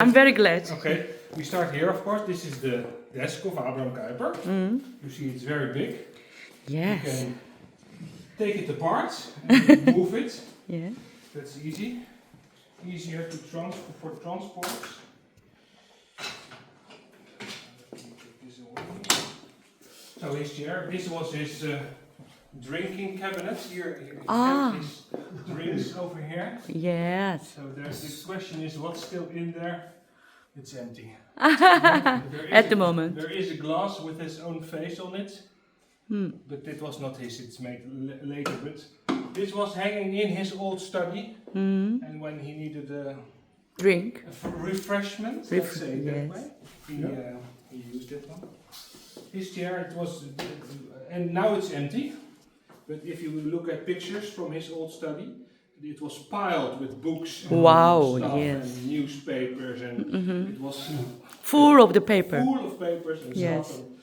I'm very glad. Okay, we start here, of course. This is the desk of Abraham Kuyper. You see it's very big. Yes. You can take it apart and move it. Yeah. That's easy. Easier to for transport. So his chair. This was his drinking cabinet. Here he kept his drinks over here. Yes. So the question is, what's still in there? It's empty. At the moment. There is a glass with his own face on it. But it was not his, it's made later. But this was hanging in his old study. And when he needed a Drink. refreshment, let's say it that way, he used it one. His chair, it was, and now it's empty. But if you look at pictures from his old study, it was piled with books and stuff and newspapers, and it was Full of the paper. full of papers and Yes. stuff. And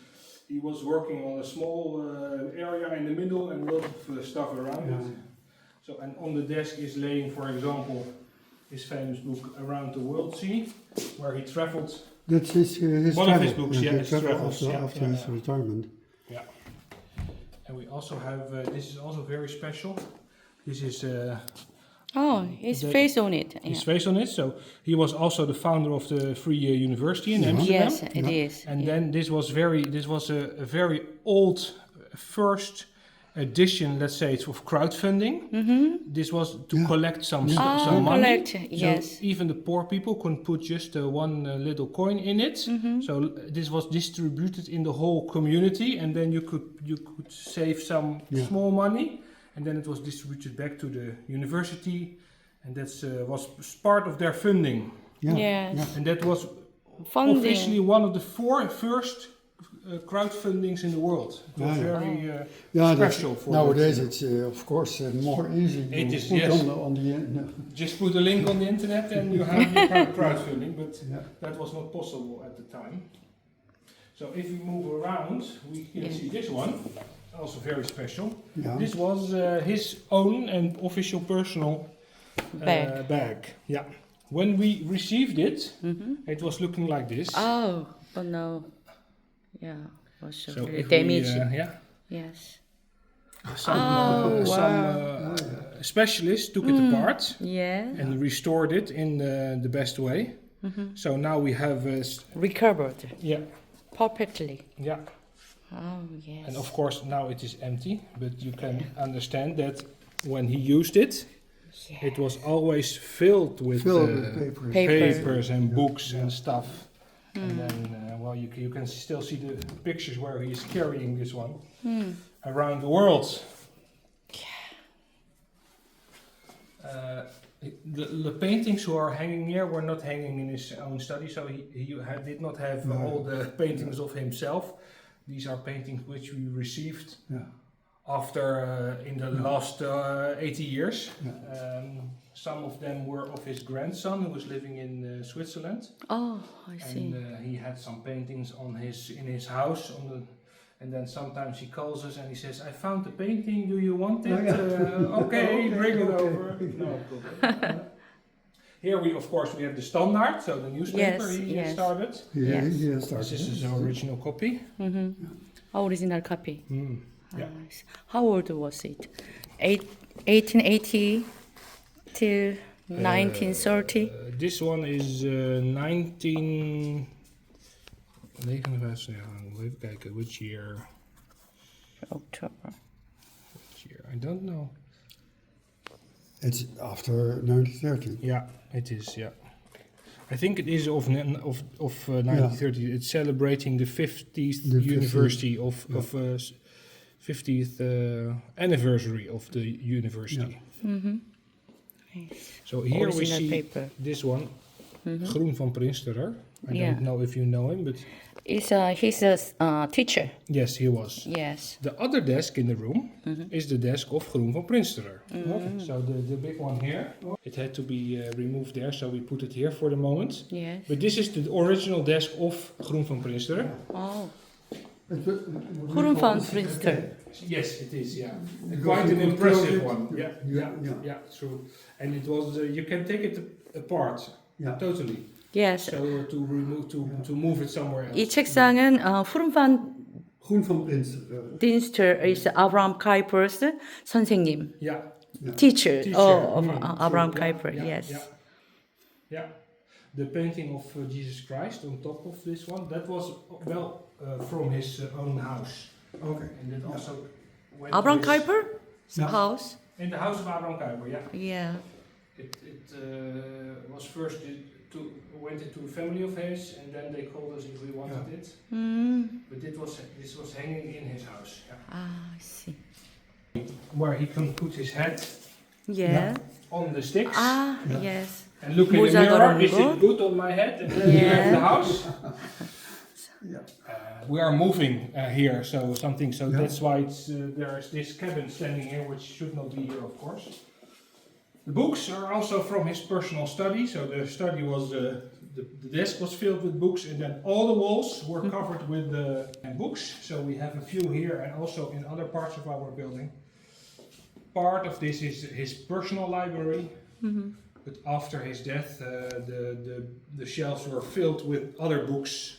he was working on a small area in the middle and a lot of stuff around it. So, and on the desk is laying, for example, his famous book Around the World Sea, where he traveled. That's his One of his books, he his traveled travels, after his retirement. Yeah. And we also have, this is also very special. This is His face on it. his face on it. So he was also the founder of the Free University in Amsterdam. Yes, it is. And then this was a very old first edition, let's say, it's of crowdfunding. This was to collect some money. Collect, yes. So even the poor people could put just one little coin in it. So this was distributed in the whole community, and then you could save some small money, and then it was distributed back to the university, and that was part of their funding. Yes. And that was Funding. officially one of the first crowdfundings in the world. It was very special for nowadays it's of course more easy. It to is, put yes. on the Just put a link on the internet and you have your crowdfunding, but that was not possible at the time. So if we move around, we can see this one, also very special. Yeah. This was his own and official personal bag. Yeah. When we received it, it was looking like this. Oh, but no. Yeah. Was So very if we, damaged. Yes. some specialists took it apart Yeah. and restored it in the best way. So now we have Recovered. yeah. Perfectly. Yeah, Oh, yes. and of course now it is empty, but you can understand that when he used it, it was always filled with papers. papers and books and stuff. And then, well, you can still see the pictures where he is carrying this one around the world. The paintings who are hanging here were not hanging in his own study, so he did not have all the paintings of himself. These are paintings which we received after in the last 80 years. Some of them were of his grandson who was living in Switzerland. Oh, I see. And he had some paintings in his house. And then sometimes he calls us and he says, "I found the painting. Do you want it? Okay, bring it over." No problem. Here we have the Standaard, so the newspaper he started. He started. This is his original copy. Original copy. Yeah. How old was it? 1880 till 1930? This one is 19... Even kijken, which year? October. Which year? I don't know. It's after 1930. Yeah, it is, yeah. I think it is of 1930. It's celebrating the 50th university of 50th anniversary of the university. Nice. So here we Original see paper. this one, Groen van Prinsterer. I don't know if you know him, but He's a teacher. yes, he was. Yes. The other desk in the room is the desk of Groen van Prinsterer. So the big one here, it had to be removed there, so we put it here for the moment. Yes. But this is the original desk of Groen van Prinsterer. Oh. Groen van Prinsterer. Yes, it is, yeah. Quite an impressive one. Yeah, true. And it was, you can take it apart, totally. Yes. So to move it somewhere else. 이 책상은 Groen van Groen van Prinsen. Dinster is Abraham Kuyper's 선생님. Yeah. Teacher of True. Abraham Yeah, Kuyper. yeah, Yes. Yeah. Yeah. The painting of Jesus Christ on top of this one, that was from his own house. Okay. And it also went Abraham to his- Kuyper's house. In the house of Abraham Kuyper, yeah. Yeah. It was first went into a family of his, and then they called us if we wanted it. But this was hanging in his house. Yeah. I see. Where he can put his head Yeah. on the sticks Yes. and look in the mirror. Is it good on my head? And then you have the house. We are moving here, so that's why there is this cabin standing here, which should not be here, of course. The books are also from his personal study. So the study was the desk was filled with books, and then all the walls were covered with books. So we have a few here, and also in other parts of our building. Part of this is his personal library, but after his death, the shelves were filled with other books,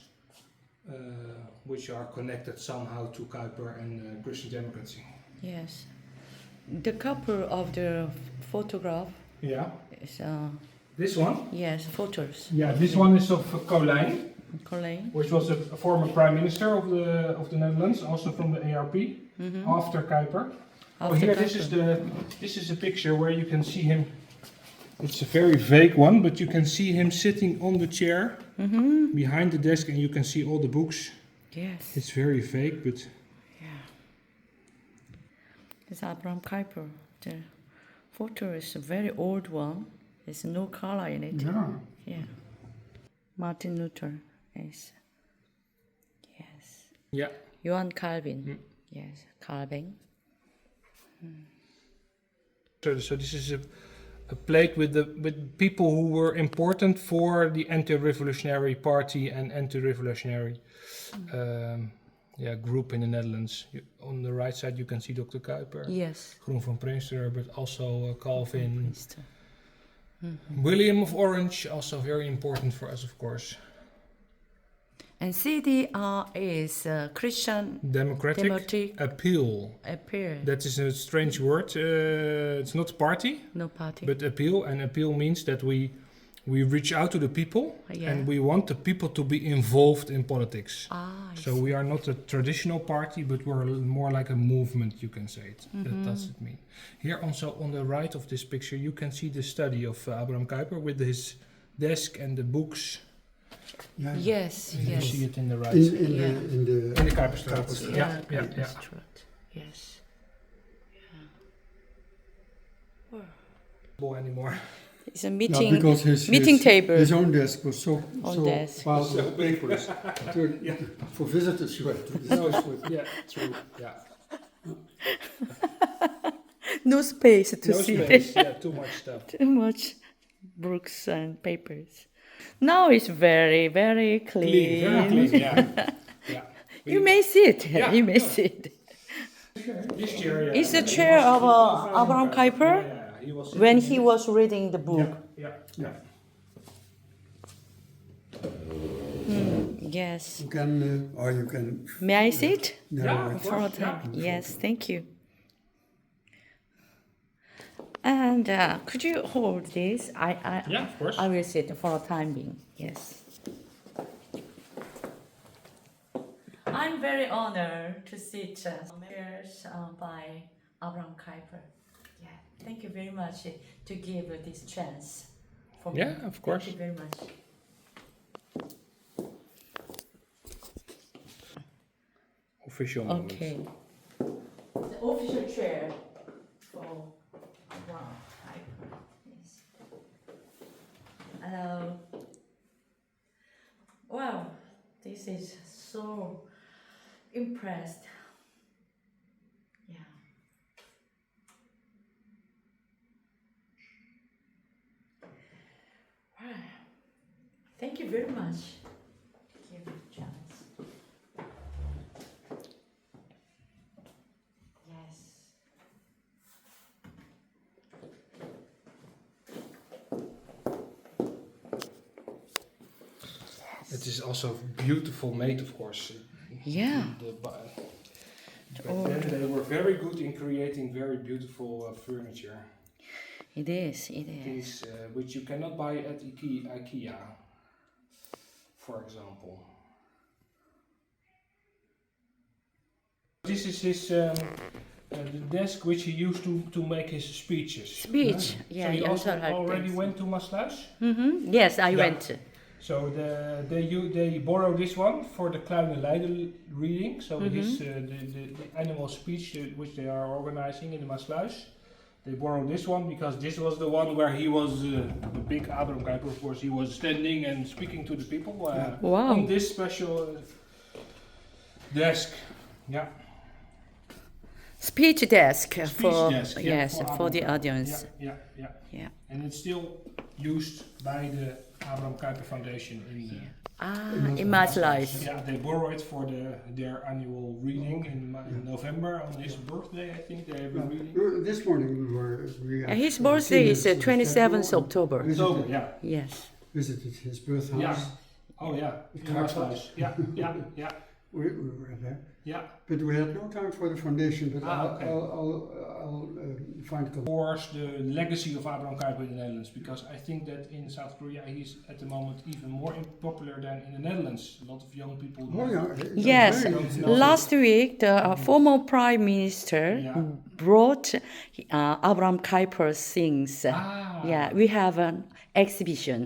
which are connected somehow to Kuyper and Christian democracy. Yes. The cover of the photograph Yeah. is This one? yes, photos. Yeah, this one is of Colijn, Colleen. which was a former prime minister of the Netherlands, also from the ARP, after Kuyper. After Here, Kuyper. this is a picture where you can see him. It's a very vague one, but you can see him sitting on the chair behind the desk, and you can see all the books. Yes. It's very vague, but Yeah. It's Abraham Kuyper. The photo is a very old one. There's no color in it. Yeah. Yeah. Martin Luther is. Yes. yeah. Johann Calvin. Yes, Calvin. So this is a plate with people who were important for the Anti Revolutionary Party and Anti Revolutionary group in the Netherlands. On the right side, you can see Dr. Kuyper, Yes. Groen van Prinsen, but also Calvin, Mr. William of Orange, also very important for us, of course. And CDA is Christian Democratic Appèl. Appèl. That is a strange word. It's not party, No party. but appeal. And appeal means that we reach out to the people, and we want the people to be involved in politics. So we are not a traditional party, but we're more like a movement, you can say it. That does it mean. Here also on the right of this picture, you can see the study of Abraham Kuyper with his desk and the books. Yeah. Yes, You yes. see it in the right. In the In the Kuyperstraat. Yeah. Yes. Boy anymore. It's a meeting because his table. His own desk was so desk. piled with papers for visitors. Yeah, true. Yeah. No space to No sit. space. Yeah, too much stuff. Too much books and papers. Now it's very, very clean. Very clean. Yeah. Yeah. You may sit. Yeah. You may sit. This chair. Yeah. It's the chair of Abraham Kuyper He was when he was reading the book. Yeah. Yes. You can, or you can. May I sit? Yeah, of For a course. time. Yes, thank you. And could you hold this? Yeah, of course. I will sit for a time being. Yes. I'm very honored to sit chairs by Abraham Kuyper. Yeah, thank you very much to give this chance for me. Yeah, of course. Thank you very much. Official moment. Okay. The official chair for Abraham Kuyper. Yes. Hello. Wow, this is so impressed. Yeah. Wow. Thank you very much. Give me a chance. Yes. It is also beautiful made, of course. Yeah. But then they were very good in creating very beautiful furniture. It is. It is. Things which you cannot buy at IKEA, for example. This is his the desk which he used to make his speeches. Speech. Yeah. So you also had already this. went to Maasluis? Yes, I went. So they borrow this one for the Kleine Leiden reading. So his the animal speech which they are organizing in the Maasluis. They borrowed this one because this was the one where he was the big Abraham Kuyper. Of course, he was standing and speaking to the people Wow. on this special desk. Yeah. Speech desk for desk, yeah, yes for the Abraham Kuyper. audience. Yeah. And it's still used by the Abraham Kuyper Foundation In Maasluis. Yeah, they borrow it for their annual reading in November on his birthday. I think they have a reading. This morning we had His birthday is 27th October. October, yeah. Yes. Visited his birth house. Yeah. Oh yeah. Katholieke. Yeah. We were there. Yeah. But we had no time for the foundation, but Okay. I'll find a Course the legacy of Abraham Kuyper in the Netherlands, because I think that in South Korea he's at the moment even more popular than in the Netherlands. A lot of young people. Oh yeah. Yes. very- Last week, the former Prime Minister brought Abraham Kuyper's things. Yeah, we have an exhibition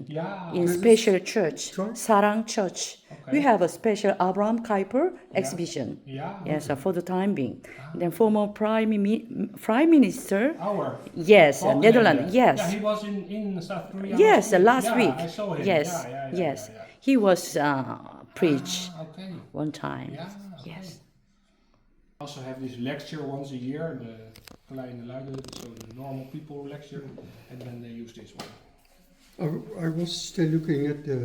in special church, Sarang Church. Okay. We have a special Abraham Kuyper exhibition. Yes, for the time being. Then former Prime Minister. Our. Yes, Okay, Netherlands. yeah. Yes. Yeah, he was in South Korea. Yes, last week. I saw him. Yes, Yeah. yes. He was preached Okay. one time. Yeah. Okay. Yes. Also have this lecture once a year, the Kleine Leiden, so the normal people lecture, and then they use this one. I was still looking at the